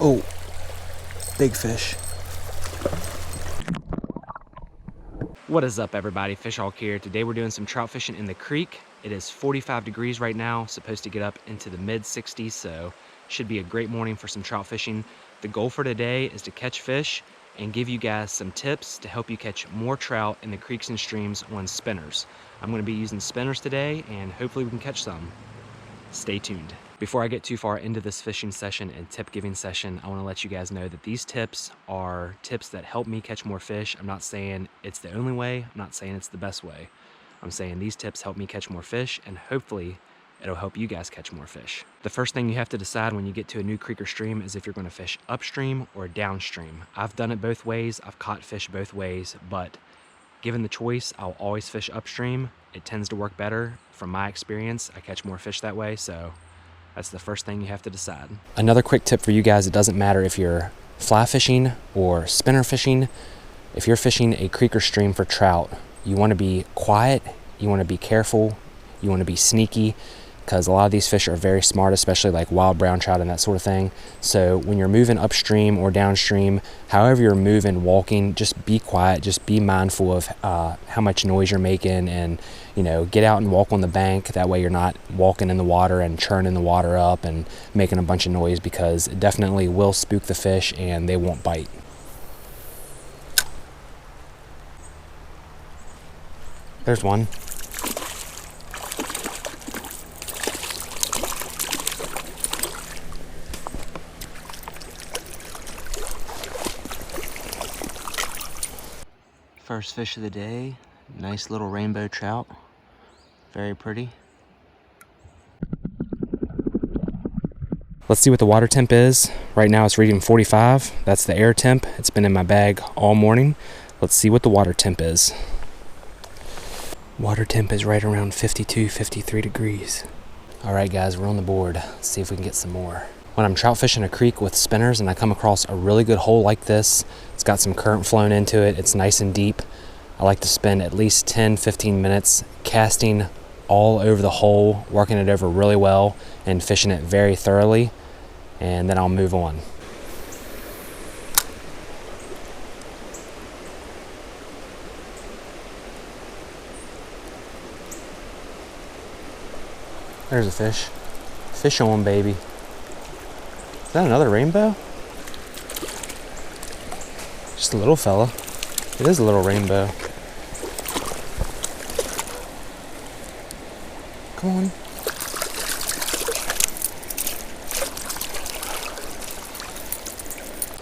Oh, big fish. What is up, everybody? Fishhawk here. Today we're doing some trout fishing in the creek. It is 45 degrees right now, supposed to get up into the mid 60s, so should be a great morning for some trout fishing. The goal for today is to catch fish and give you guys some tips to help you catch more trout in the creeks and streams on spinners. I'm going to be using spinners today, and hopefully we can catch some. Stay tuned. Before I get too far into this fishing session and tip giving session, I want to let you guys know that these tips are tips that help me catch more fish. I'm not saying it's the only way. I'm not saying it's the best way. I'm saying these tips help me catch more fish, and hopefully it'll help you guys catch more fish. The first thing you have to decide when you get to a new creek or stream is if you're going to fish upstream or downstream. I've done it both ways. I've caught fish both ways, but given the choice, I'll always fish upstream. It tends to work better. From my experience, I catch more fish that way, so that's the first thing you have to decide. Another quick tip for you guys: it doesn't matter if you're fly fishing or spinner fishing. If you're fishing a creek or stream for trout, you want to be quiet, you want to be careful, you want to be sneaky, because a lot of these fish are very smart, especially like wild brown trout and that sort of thing. So when you're moving upstream or downstream, however you're moving, walking, just be quiet, just be mindful of how much noise you're making, and get out and walk on the bank. That way you're not walking in the water and churning the water up and making a bunch of noise, because it definitely will spook the fish and they won't bite. There's one. First fish of the day, nice little rainbow trout, very pretty. Let's see what the water temp is. Right now it's reading 45, that's the air temp. It's been in my bag all morning. Let's see what the water temp is. Water temp is right around 52, 53 degrees. All right guys, we're on the board. Let's see if we can get some more. When I'm trout fishing a creek with spinners and I come across a really good hole like this, it's got some current flowing into it, it's nice and deep, I like to spend at least 10-15 minutes casting all over the hole, working it over really well and fishing it very thoroughly, and then I'll move on. There's a fish. Fish on, baby. Is that another rainbow? Just a little fella. It is a little rainbow. Come on.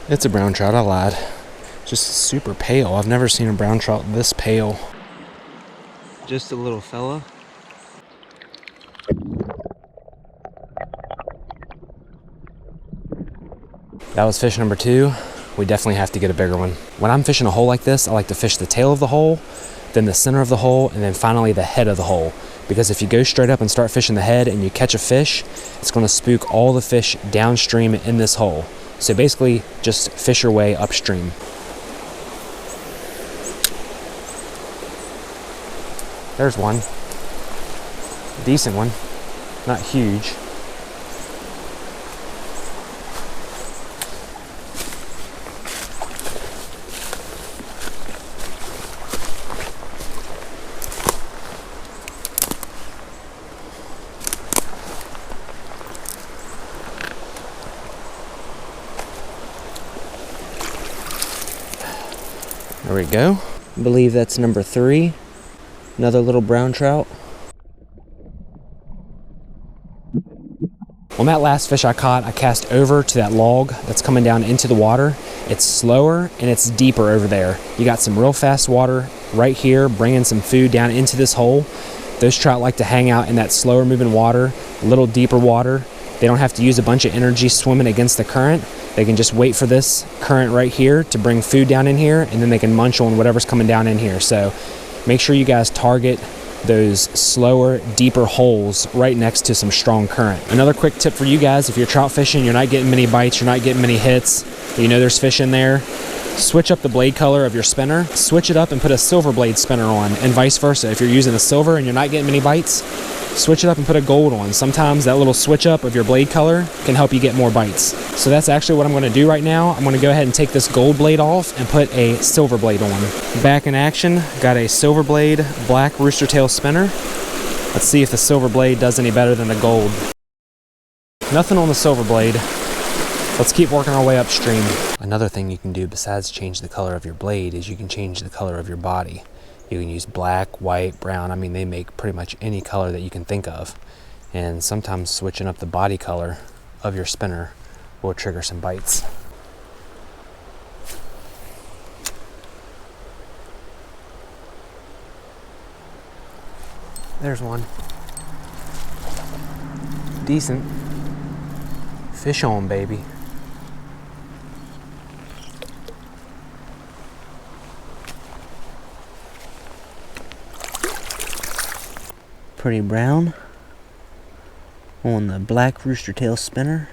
It's a brown trout, I lied. Just super pale. I've never seen a brown trout this pale. Just a little fella. That was fish number 2. We definitely have to get a bigger one. When I'm fishing a hole like this, I like to fish the tail of the hole, then the center of the hole, and then finally the head of the hole. Because if you go straight up and start fishing the head and you catch a fish, it's gonna spook all the fish downstream in this hole. So basically, just fish your way upstream. There's one. Decent one, not huge. There we go. I believe that's number 3. Another little brown trout. On that last fish I caught, I cast over to that log that's coming down into the water. It's slower and it's deeper over there. You got some real fast water right here, bringing some food down into this hole. Those trout like to hang out in that slower moving water, a little deeper water. They don't have to use a bunch of energy swimming against the current. They can just wait for this current right here to bring food down in here, and then they can munch on whatever's coming down in here. So make sure you guys target those slower, deeper holes right next to some strong current. Another quick tip for you guys: if you're trout fishing, you're not getting many bites, you're not getting many hits, but you know there's fish in there, switch up the blade color of your spinner, switch it up and put a silver blade spinner on, and vice versa. If you're using a silver and you're not getting many bites, switch it up and put a gold on. Sometimes that little switch up of your blade color can help you get more bites. So that's actually what I'm gonna do right now. I'm gonna go ahead and take this gold blade off and put a silver blade on. Back in action, got a silver blade black rooster tail spinner. Let's see if the silver blade does any better than the gold. Nothing on the silver blade. Let's keep working our way upstream. Another thing you can do besides change the color of your blade is you can change the color of your body. You can use black, white, brown. I mean, they make pretty much any color that you can think of. And sometimes switching up the body color of your spinner will trigger some bites. There's one. Decent. Fish on, baby. Pretty brown on the black rooster tail spinner.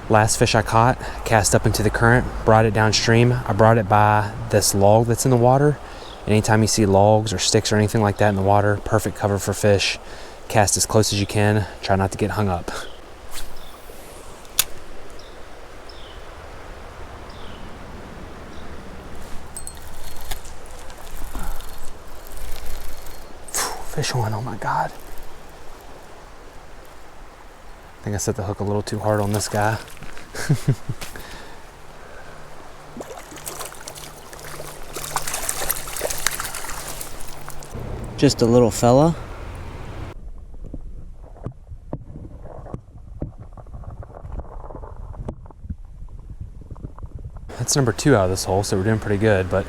Last fish I caught, cast up into the current, brought it downstream. I brought it by this log that's in the water. Anytime you see logs or sticks or anything like that in the water, perfect cover for fish. Cast as close as you can, try not to get hung up. Fish on, oh my God. I think I set the hook a little too hard on this guy. Just a little fella. That's number 2 out of this hole, so we're doing pretty good, but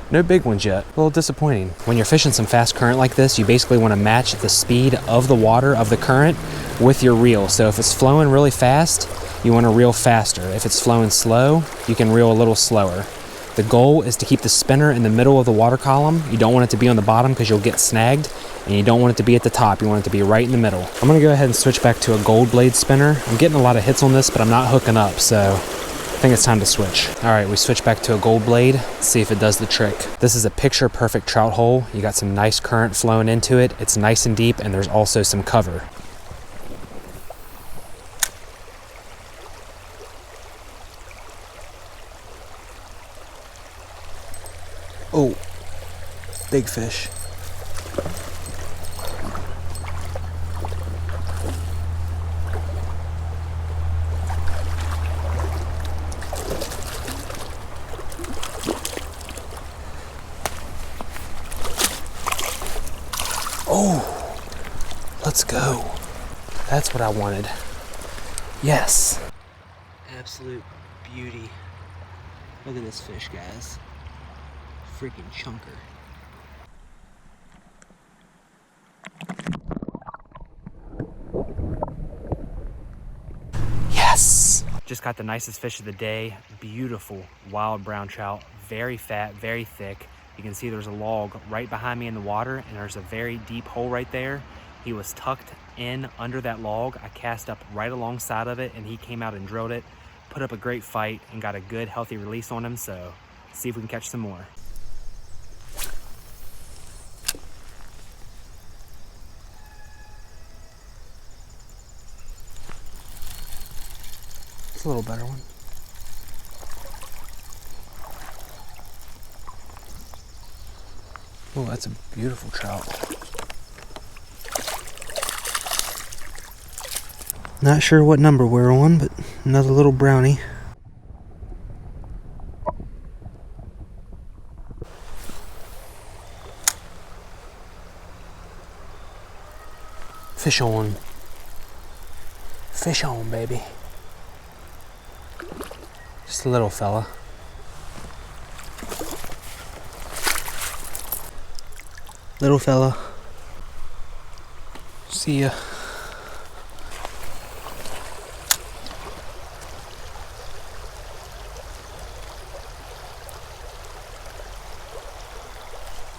no big ones yet. A little disappointing. When you're fishing some fast current like this, you basically want to match the speed of the water, of the current, with your reel. So if it's flowing really fast, you want to reel faster. If it's flowing slow, you can reel a little slower. The goal is to keep the spinner in the middle of the water column. You don't want it to be on the bottom because you'll get snagged, and you don't want it to be at the top. You want it to be right in the middle. I'm gonna go ahead and switch back to a gold blade spinner. I'm getting a lot of hits on this, but I'm not hooking up, so I think it's time to switch. All right, we switch back to a gold blade. Let's see if it does the trick. This is a picture perfect trout hole. You got some nice current flowing into it. It's nice and deep, and there's also some cover. Oh, big fish. Oh, let's go. That's what I wanted. Yes. Absolute beauty. Look at this fish, guys. Freaking chunker. Yes! Just got the nicest fish of the day. Beautiful wild brown trout. Very fat, very thick. You can see there's a log right behind me in the water, and there's a very deep hole right there. He was tucked in under that log. I cast up right alongside of it, and he came out and drilled it, put up a great fight, and got a good, healthy release on him. So, see if we can catch some more. It's a little better one. Oh, that's a beautiful trout. Not sure what number we're on, but another little brownie. Fish on. Fish on, baby. Just a little fella. Little fella. See ya.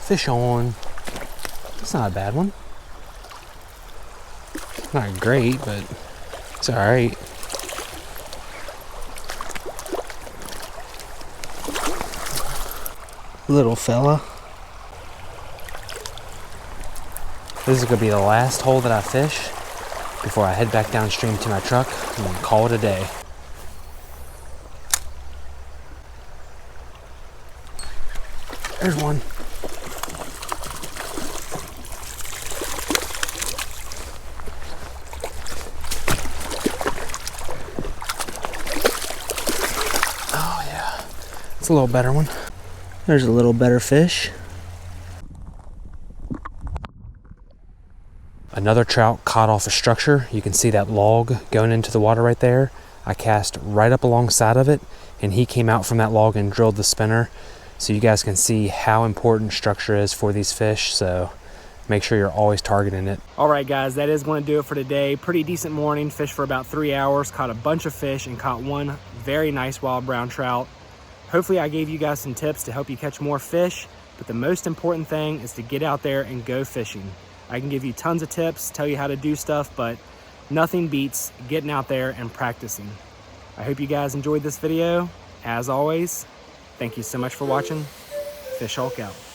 Fish on. That's not a bad one. Not great, but it's alright. Little fella. This is going to be the last hole that I fish before I head back downstream to my truck and call it a day. There's one. Oh yeah, it's a little better one. There's a little better fish. Another trout caught off a structure. You can see that log going into the water right there. I cast right up alongside of it, and he came out from that log and drilled the spinner. So you guys can see how important structure is for these fish. So make sure you're always targeting it. All right, guys, that is going to do it for today. Pretty decent morning. Fished for about 3 hours, caught a bunch of fish, and caught one very nice wild brown trout. Hopefully I gave you guys some tips to help you catch more fish, but the most important thing is to get out there and go fishing. I can give you tons of tips, tell you how to do stuff, but nothing beats getting out there and practicing. I hope you guys enjoyed this video. As always, thank you so much for watching. Fish Hulk out.